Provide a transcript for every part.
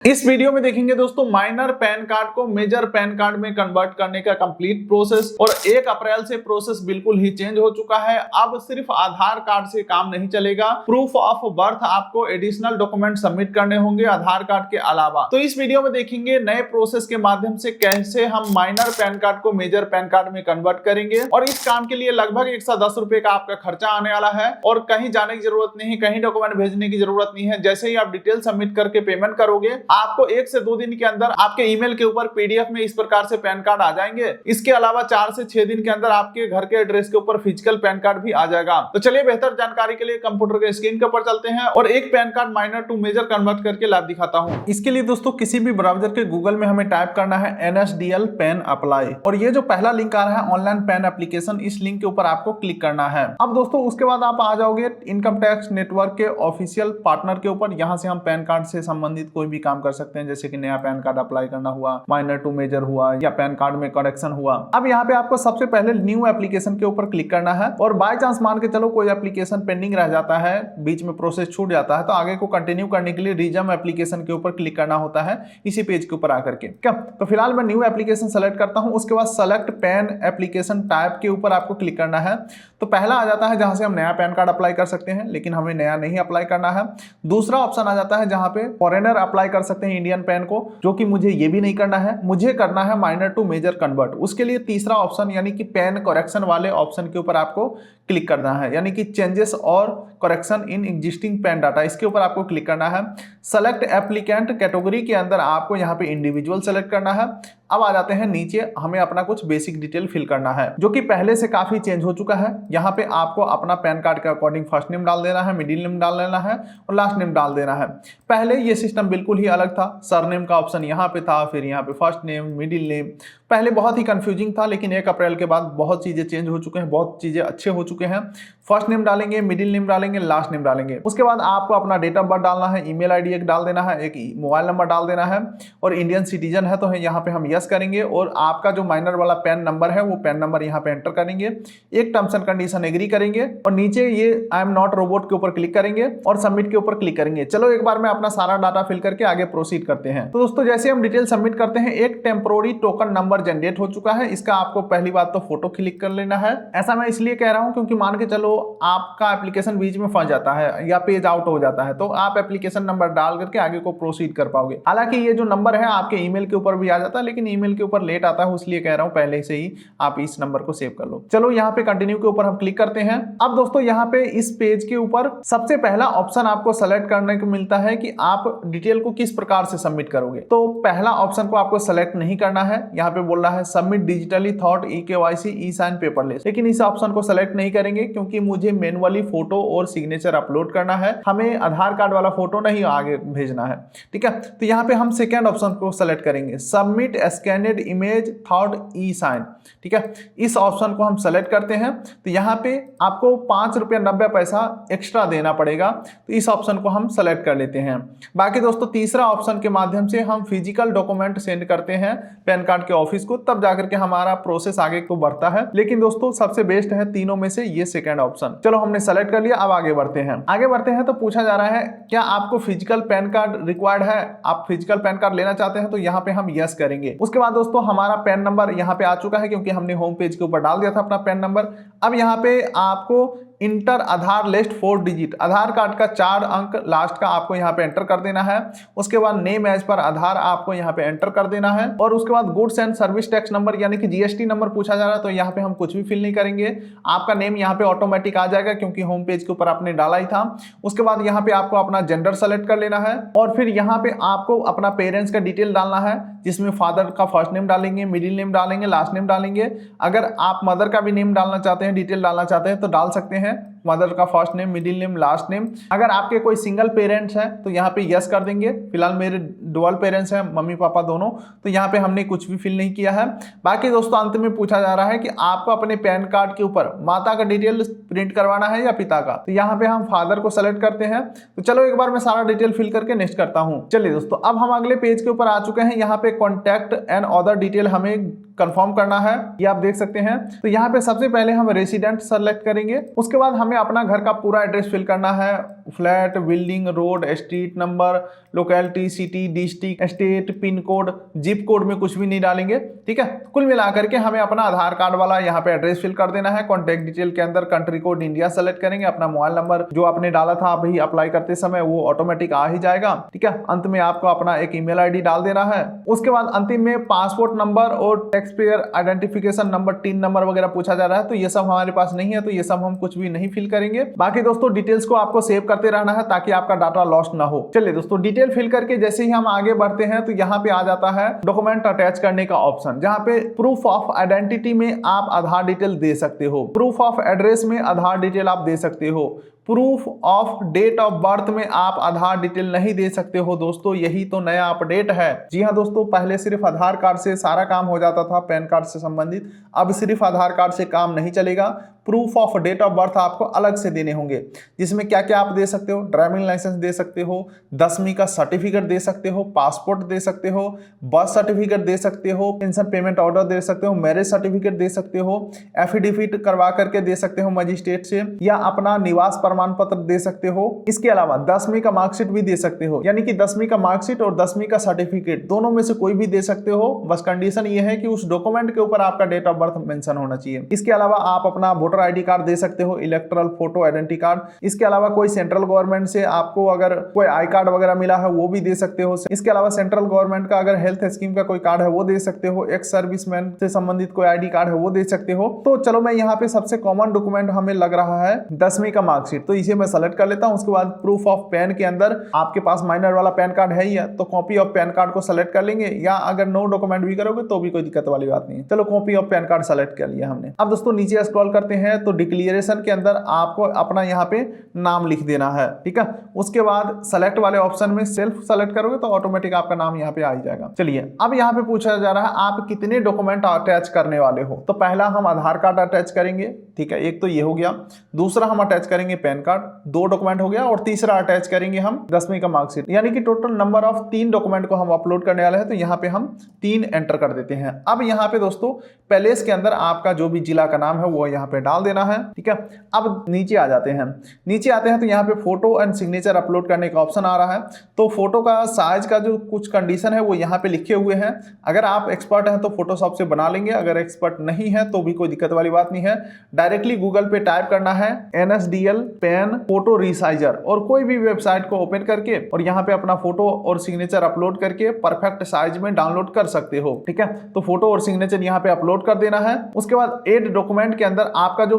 इस वीडियो में देखेंगे दोस्तों माइनर पैन कार्ड को मेजर पैन कार्ड में कन्वर्ट करने का कंप्लीट प्रोसेस। और 1 अप्रैल से प्रोसेस बिल्कुल ही चेंज हो चुका है। अब सिर्फ आधार कार्ड से काम नहीं चलेगा, प्रूफ ऑफ बर्थ आपको एडिशनल डॉक्यूमेंट सबमिट करने होंगे आधार कार्ड के अलावा। तो इस वीडियो में देखेंगे नए प्रोसेस के माध्यम से कैसे हम माइनर पैन कार्ड को मेजर पैन कार्ड में कन्वर्ट करेंगे। और इस काम के लिए लगभग 110 रुपए का आपका खर्चा आने वाला है और कहीं जाने की जरूरत नहीं, कहीं डॉक्यूमेंट भेजने की जरूरत नहीं है। जैसे ही आप डिटेल सबमिट करके पेमेंट करोगे, आपको 1 से 2 दिन के अंदर आपके ईमेल के ऊपर पीडीएफ में इस प्रकार से पैन कार्ड आ जाएंगे। इसके अलावा 4 से 6 दिन के अंदर आपके घर के एड्रेस के ऊपर फिजिकल पैन कार्ड भी आ जाएगा। तो चलिए बेहतर जानकारी के लिए कंप्यूटर के स्क्रीन के ऊपर चलते हैं और एक PAN card minor to major convert करके लाइव दिखाता हूं। इसके लिए दोस्तों किसी भी ब्राउजर के गूगल में हमें टाइप करना है NSDL पैन अप्लाई, और ये जो पहला लिंक आ रहा है ऑनलाइन पैन एप्लीकेशन, इस लिंक के ऊपर आपको क्लिक करना है। अब दोस्तों उसके बाद आप आ जाओगे इनकम टैक्स नेटवर्क के ऑफिशियल पार्टनर के ऊपर। यहाँ से हम पैन कार्ड से संबंधित कोई भी काम कर सकते हैं, जैसे कि नया पैन कार्ड अप्लाई करना हुआ, माइनर टू मेजर हुआ, या पैन कार्ड में करेक्शन हुआ। अब यहाँ पे आपको सबसे पहले न्यू एप्लीकेशन के ऊपर क्लिक करना है। और बाय चांस मान के चलो कोई एप्लीकेशन पेंडिंग रह जाता है, बीच में प्रोसेस छूट जाता है, तो आगे को कंटिन्यू करने के लिए रिज्यूम एप्लीकेशन के ऊपर क्लिक करना होता है इसी पेज के ऊपर आकर के। क्या तो फिलहाल मैं न्यू एप्लीकेशन सेलेक्ट करता हूं। उसके बाद सेलेक्ट पैन एप्लीकेशन टाइप के ऊपर आपको क्लिक करना है। तो पहला आ जाता है जहां से हम नया पैन कार्ड अप्लाई कर सकते हैं, लेकिन हमें नया नहीं अप्लाई करना है। दूसरा ऑप्शन आ जाता है जहां पे फॉरेनर अप्लाई कर सकते हैं इंडियन पैन को, जो कि मुझे ये भी नहीं करना है, मुझे करना है माइनर टू मेजर कन्वर्ट। उसके लिए तीसरा ऑप्शन यानी कि पैन करेक्शन वाले ऑप्शन के ऊपर आपको क्लिक करना है, यानी कि चेंजेस और correction in existing pan data, इसके ऊपर आपको क्लिक करना है। सेलेक्ट एप्लीकेंट कैटेगरी के अंदर आपको यहाँ पे इंडिविजुअल सेलेक्ट करना है। अब आ जाते हैं नीचे, हमें अपना कुछ बेसिक डिटेल फिल करना है जो कि पहले से काफी चेंज हो चुका है। यहाँ पे आपको अपना पैन कार्ड के अकॉर्डिंग फर्स्ट नेम डाल देना है, मिडिल नेम डाल देना है और लास्ट नेम डाल देना है। पहले ये सिस्टम बिल्कुल ही अलग था, सरनेम का ऑप्शन यहाँ पे था, फिर यहाँ पे फर्स्ट नेम, मिडिल नेम। पहले बहुत ही कंफ्यूजिंग था, लेकिन 1 अप्रैल के बाद बहुत चीजें चेंज हो चुके हैं, बहुत चीजें अच्छे हो चुके हैं। फर्स्ट नेम डालेंगे, मिडिल नेम डालेंगे, लास्ट नेम डालेंगे। उसके बाद आपको अपना डेट ऑफ बर्थ डालना है, ईमेल आईडी एक डाल देना है, एक मोबाइल नंबर डाल देना है। और इंडियन सिटीजन है तो यहाँ पे हम यस करेंगे। और आपका जो माइनर वाला पैन नंबर है वो पैन नंबर यहाँ पे एंटर करेंगे। एक टर्म्स एंड कंडीशन एग्री करेंगे और नीचे ये आई एम नॉट रोबोट के ऊपर क्लिक करेंगे और सबमिट के ऊपर क्लिक करेंगे। चलो एक बार में अपना सारा डाटा फिल करके आगे प्रोसीड करते हैं। तो दोस्तों जैसे हम डिटेल सबमिट करते हैं, एक टेम्पोररी टोकन नंबर जनरेट हो चुका है। इसका आपको पहली बात तो फोटो क्लिक कर लेना है। ऐसा मैं इसलिए कह रहा हूं क्योंकि मान के चलो आपका एप्लीकेशन बीच में फंस जाता है या पेज आउट हो जाता है, तो आप एप्लीकेशन नंबर डाल करके आगे को प्रोसीड कर पाओगे। हालांकि ये जो नंबर है आपके ईमेल के ऊपर भी आ जाता है, लेकिन ईमेल के ऊपर लेट आता है, इसलिए कह रहा हूं पहले से ही आप इस नंबर को सेव कर लो। चलो यहाँ पे कंटिन्यू के ऊपर हम क्लिक करते हैं। अब दोस्तों यहाँ पे इस पेज के ऊपर सबसे पहला ऑप्शन आपको सेलेक्ट करने को मिलता है कि आप डिटेल को किस प्रकार से सबमिट करोगे। तो पहला ऑप्शन को आपको सेलेक्ट नहीं करना है। यहाँ पे बोल रहा है सबमिट डिजिटली थॉट eKYC ई साइन पेपरलेस, लेकिन इस ऑप्शन को सेलेक्ट नहीं करेंगे क्योंकि मुझे मैनुअली फोटो और सिग्नेचर अपलोड करना है। हमें आधार कार्ड वाला फोटो नहीं आगे भेजना है, ठीक है। तो यहाँ पे हम सेकेंड ऑप्शन को सेलेक्ट करेंगे, सबमिट स्कैनेड इमेज थॉट ई साइन, ठीक है। इस ऑप्शन को हम सेलेक्ट करते हैं। तो यहाँ पे आपको 5 रुपया 90 पैसा एक्स्ट्रा देना पड़ेगा, तो इस ऑप्शन को हम सेलेक्ट कर लेते हैं। बाकी दोस्तों तीसरा ऑप्शन के माध्यम से हम फिजिकल डॉक्यूमेंट सेंड करते हैं पैन कार्ड के ऑफिस को, तब जाकर के हमारा प्रोसेस आगे को बढ़ता है। लेकिन दोस्तों सबसे बेस्ट है तीनों में से ये सेकंड ऑप्शन। चलो हमने सेलेक्ट कर लिया, अब आगे बढ़ते हैं। आगे बढ़ते हैं तो पूछा जा रहा है क्या आपको फिजिकल पैन कार्ड रिक्वायर्ड है, आप फिजिकल पैन कार्ड लेना चाहते हैं, तो यहाँ पे हम यस करेंगे। उसके बाद दोस्तों हमारा पैन नंबर यहाँ पे आ चुका है क्योंकि हमने होम पेज के ऊपर डाल दिया था अपना पैन नंबर। अब यहाँ पे आपको इंटर आधार लिस्ट 4 डिजिट, आधार कार्ड का 4 अंक लास्ट का आपको यहाँ पे एंटर कर देना है। उसके बाद नेम एज पर आधार आपको यहाँ पे एंटर कर देना है। और उसके बाद goods and service tax number यानी कि GST नंबर पूछा जा रहा है, तो यहाँ पे हम कुछ भी फिल नहीं करेंगे। आपका नेम यहाँ पे ऑटोमेटिक आ जाएगा क्योंकि होम पेज के ऊपर आपने डाला ही था। उसके बाद यहाँ पे आपको अपना जेंडर सेलेक्ट कर लेना है और फिर यहाँ पे आपको अपना पेरेंट्स का डिटेल डालना है, जिसमें फादर का फर्स्ट नेम डालेंगे, मिडिल नेम डालेंगे, लास्ट नेम डालेंगे। अगर आप मदर का भी नेम डालना चाहते हैं, डिटेल डालना चाहते हैं तो डाल सकते हैं, मदर का first name, middle name, last name. अगर आपके कोई सिंगल पेरेंट्स हैं तो यहाँ पे यस कर देंगे। फिलहाल मेरे डुअल पेरेंट्स हैं, मम्मी पापा दोनों, तो यहाँ पे हमने कुछ भी फिल नहीं किया है। बाकी दोस्तों अंत में पूछा जा रहा है कि आपको अपने पैन कार्ड के ऊपर माता का डिटेल प्रिंट करवाना है या पिता का, तो यहाँ पे हम फादर को सेलेक्ट करते हैं। तो चलो एक बार मैं सारा डिटेल फिल करके नेक्स्ट करता हूँ। चलिए दोस्तों अब हम अगले पेज के ऊपर आ चुके हैं। यहाँ पे कॉन्टैक्ट एंड अदर डिटेल हमें कंफर्म करना है, ये आप देख सकते हैं। तो यहाँ पे सबसे पहले हम रेसिडेंट सेलेक्ट करेंगे। उसके बाद हमें हमें अपना घर का पूरा एड्रेस फिल करना है, flat, building, road, street number, locality, city, district, state, pin code, zip code में कुछ भी नहीं डालेंगे। ठीक है, कुल मिलाकर के हमें अपना आधार कार्ड वाला यहाँ पे एड्रेस फिल कर देना है। कॉन्टैक्ट डिटेल के अंदर कंट्री कोड इंडिया सेलेक्ट करेंगे, अपना मोबाइल नंबर जो आपने डाला था अभी अप्लाई करते समय वो ऑटोमेटिक आ ही जाएगा। ठीक है, अंत में आपको अपना एक ईमेल आईडी डाल देना है। उसके बाद अंतिम में पासपोर्ट नंबर और tax payer identification number, tin number वगैरह पूछा जा रहा है, तो ये सब हमारे पास नहीं है, तो ये सब हम कुछ भी नहीं फिल करेंगे। बाकी दोस्तों डिटेल्स को आपको सेव करते रहना है ताकि आपका डाटा लॉस्ट ना हो। चलिए दोस्तों, डिटेल फिल करके जैसे ही हम आगे बढ़ते हैं तो यहाँ पे आ जाता है डॉक्यूमेंट अटैच करने का ऑप्शन, जहाँ पे प्रूफ ऑफ आइडेंटिटी में आप आधार डिटेल दे सकते हो, प्रूफ ऑफ एड्रेस में आधार डिटेल आप दे सकते हो, proof of date of birth में आप आधार डिटेल नहीं दे सकते हो। दोस्तों यही तो नया अपडेट है। जी हाँ दोस्तों, पहले सिर्फ आधार कार्ड से सारा काम हो जाता था पैन कार्ड से संबंधित, अब सिर्फ आधार कार्ड से काम नहीं चलेगा। Proof of date of birth आपको अलग से देने होंगे, जिसमें क्या क्या आप दे सकते हो, ड्राइविंग लाइसेंस दे सकते हो, 10वीं का सर्टिफिकेट दे सकते हो, पासपोर्ट दे सकते हो, बर्थ सर्टिफिकेट दे सकते हो, पेंशन पेमेंट ऑर्डर दे सकते हो, मैरिज सर्टिफिकेट दे सकते हो, एफिडेविट करवा करके दे सकते हो मजिस्ट्रेट से, या अपना निवास प्रमाण पत्र दे सकते हो। इसके अलावा 10वीं का मार्कशीट भी दे सकते हो, यानी कि 10वीं का मार्कशीट और 10वीं का सर्टिफिकेट दोनों में से कोई भी दे सकते हो। बस कंडीशन ये है कि उस डॉक्यूमेंट के ऊपर आपका डेट ऑफ बर्थ मेंशन होना चाहिए। इसके अलावा आप अपना वोटर आईडी कार्ड दे सकते हो, इलेक्टोरल फोटो आइडेंटिटी कार्ड। इसके अलावा कोई सेंट्रल गवर्नमेंट से आपको अगर कोई आई कार्ड वगैरह मिला है वो भी दे सकते हो। इसके अलावा सेंट्रल गवर्नमेंट का अगर हेल्थ स्कीम का कोई कार्ड है वो दे सकते हो, एक्स सर्विसमैन से संबंधित कोई आईडी कार्ड है वो दे सकते हो। तो चलो मैं यहाँ पे सबसे कॉमन डॉक्यूमेंट हमें लग रहा है 10वीं का मार्कशीट, तो इसे मैं सेलेक्ट कर लेता हूँ। उसके बाद प्रूफ ऑफ पैन के अंदर आपके पास माइनर वाला पैन कार्ड है ही है, तो कॉपी ऑफ पैन कार्ड को सेलेक्ट कर लेंगे, या अगर नो डॉक्यूमेंट भी करोगे तो भी कोई दिक्कत वाली बात नहीं है। चलो copy of pan card select कर लिया हमने। अब दोस्तों नीचे स्क्रॉल करते हैं तो डिक्लेरेशन के अंदर आपको अपना यहाँ पे नाम लिख देना है। ठीक है, उसके बाद सेलेक्ट वाले ऑप्शन में सेल्फ सेलेक्ट करोगे तो ऑटोमेटिक आपका नाम यहाँ पे आ जाएगा। चलिए अब यहाँ पे पूछा जा रहा है आप कितने डॉक्यूमेंट अटैच करने वाले हो। तो पहला हम आधार कार्ड अटैच करेंगे, ठीक है, एक तो ये हो गया। दूसरा हम अटैच करेंगे पैन कार्ड, 2 डॉक्यूमेंट हो गया। और तीसरा अटैच करेंगे हम 10वीं का मार्कशीट, यानी कि टोटल नंबर ऑफ 3 डॉक्यूमेंट को हम अपलोड करने वाले हैं। तो यहाँ पे हम 3 एंटर कर देते हैं। अब यहाँ पे दोस्तों पैलेस के अंदर आपका जो भी जिला का नाम है वो यहाँ पे डाल देना है। ठीक है, अब नीचे आ जाते हैं। नीचे आते हैं तो यहाँ पे फोटो एंड सिग्नेचर अपलोड करने का ऑप्शन आ रहा है। तो फोटो का साइज का जो कुछ कंडीशन है वो यहाँ पे लिखे हुए हैं। अगर आप एक्सपर्ट हैं तो फोटोशॉप से बना लेंगे, अगर एक्सपर्ट नहीं है तो भी कोई दिक्कत वाली बात नहीं है। डायरेक्टली गूगल पे टाइप करना है NSDL पेन फोटो रिसाइजर, और कोई भी वेबसाइट को ओपन करके और यहाँ पे अपना फोटो और सिग्नेचर अपलोड करके परफेक्ट साइज में डाउनलोड कर सकते हो। ठीक है, तो फोटो और सिग्नेचर यहाँ पे अपलोड कर देना है। उसके बाद एड डॉक्यूमेंट के अंदर आपका जो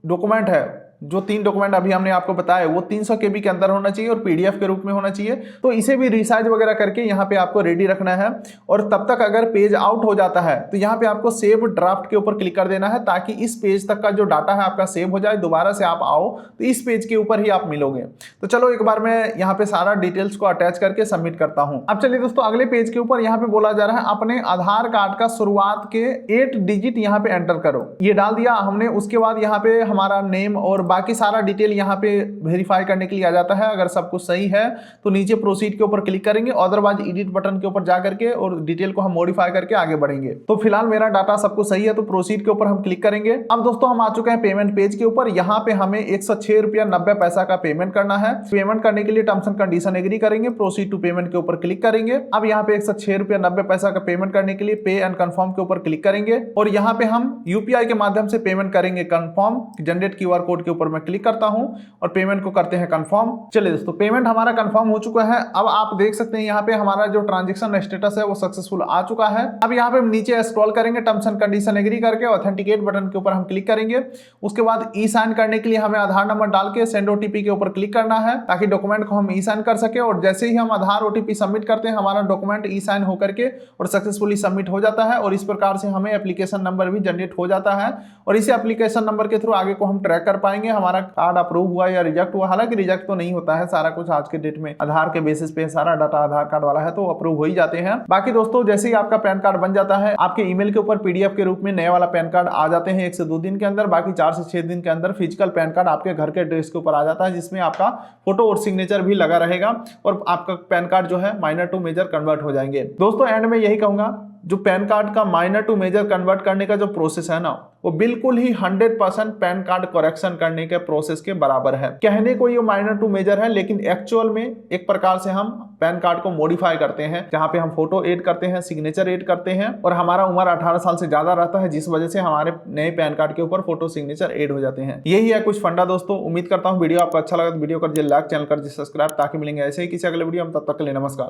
डॉक्यूमेंट है, जो 3 डॉक्यूमेंट अभी हमने आपको बताया वो 300 KB के अंदर होना चाहिए और PDF के रूप में होना चाहिए। तो इसे भी रिसाइज वगैरह करके यहाँ पे आपको रेडी रखना है। और तब तक अगर पेज आउट हो जाता है तो यहाँ पे आपको सेव ड्राफ्ट के ऊपर क्लिक कर देना है, ताकि इस पेज तक का जो डाटा है आपका सेव हो जाए। दोबारा से आप आओ तो इस पेज के ऊपर ही आप मिलोगे। तो चलो एक बार मैं यहाँ पे सारा डिटेल्स को अटैच करके सबमिट करता हूँ। अब चलिए दोस्तों अगले पेज के ऊपर यहाँ पे बोला जा रहा है अपने आधार कार्ड का शुरुआत के 8 डिजिट यहाँ पे एंटर करो। ये डाल दिया हमने। उसके बाद यहाँ पे हमारा नेम और बाकी सारा डिटेल यहाँ पे वेरीफाई करने के लिए आ जाता है। अगर सब कुछ सही है तो नीचे प्रोसीड के ऊपर क्लिक करेंगे, अदरवाइज एडिट बटन के ऊपर जा करके और डिटेल को हम मॉडिफाई करके आगे बढ़ेंगे। तो फिलहाल मेरा डाटा सब कुछ सही है तो प्रोसीड के ऊपर हम क्लिक करेंगे। अब दोस्तों हम आ चुके हैं पेमेंट पेज के ऊपर। यहाँ पे हमें 106 रुपया 90 पैसा का पेमेंट करना है। पेमेंट करने के लिए टर्म्स एंड कंडीशन एग्री करेंगे, प्रोसीड टू पेमेंट के ऊपर क्लिक करेंगे। अब यहाँ पे 106 रुपया 90 पैसा का पेमेंट करने के लिए पे एंड कंफर्म के ऊपर क्लिक करेंगे, और यहाँ पे हम UPI के माध्यम से पेमेंट करेंगे। कंफर्म जनरेट QR कोड के ऊपर मैं क्लिक करता हूँ और पेमेंट को करते हैं कंफर्म। चलिए दोस्तों पेमेंट हमारा कंफर्म हो चुका है। अब आप देख सकते हैं यहाँ पे हमारा जो ट्रांजैक्शन स्टेटस है वो सक्सेसफुल आ चुका है। अब यहाँ पे नीचे स्क्रॉल करेंगे, टर्म्स एंड कंडीशन एग्री करके ऑथेंटिकेट बटन के ऊपर हम क्लिक करेंगे। उसके बाद ई साइन करने के लिए हमें आधार नंबर डाल के सेंड OTP के ऊपर क्लिक करना है, ताकि डॉक्यूमेंट को हम ई साइन कर सके। और जैसे ही हम आधार OTP सबमिट करते हैं हमारा डॉक्यूमेंट ई साइन होकर के और सक्सेसफुली सबमिट हो जाता है। और इस प्रकार से हमें एप्लीकेशन नंबर भी जनरेट हो जाता है, और इसी एप्लीकेशन नंबर के थ्रू आगे को हम ट्रैक कर पाएंगे हमारा कार्ड अप्रूव हुआ या रिजेक्ट हुआ। हालांकि रिजेक्ट तो नहीं होता है, सारा कुछ आज के डेट में आधार के बेसिस पे सारा डाटा आधार कार्ड वाला है तो अप्रूव हो ही जाते हैं। बाकी दोस्तों जैसे ही आपका पैन कार्ड बन जाता है आपके ईमेल के ऊपर PDF के रूप में नया वाला पैन कार्ड आ जाते हैं 1 से 2 दिन के अंदर। बाकी 4 से 6 दिन के अंदर फिजिकल पैन कार्ड आपके घर के एड्रेस के ऊपर आ जाता है, जिसमें आपका फोटो और सिग्नेचर भी लगा रहेगा और आपका पैन कार्ड जो है माइनर टू मेजर कन्वर्ट हो जाएंगे। दोस्तों एंड में यही कहूंगा, जो पैन कार्ड का माइनर टू मेजर कन्वर्ट करने का जो प्रोसेस है ना, वो बिल्कुल ही 100% पैन कार्ड करेक्शन करने के प्रोसेस के बराबर है। कहने को ये माइनर टू मेजर है, लेकिन एक्चुअल में एक प्रकार से हम पैन कार्ड को मॉडिफाई करते हैं, जहां पे हम फोटो ऐड करते हैं, सिग्नेचर ऐड करते हैं, और हमारा उम्र 18 साल से ज्यादा रहता है, जिस वजह से हमारे नए पैन कार्ड के ऊपर फोटो सिग्नेचर ऐड हो जाते हैं। यही है कुछ फंडा दोस्तों। उम्मीद करता हूं वीडियो आपको अच्छा लगा तो वीडियो कर लाइक, चैनल कर सब्सक्राइब, ताकि मिलेंगे ऐसे ही किसी अगले वीडियो में। तब तक के लिए नमस्कार।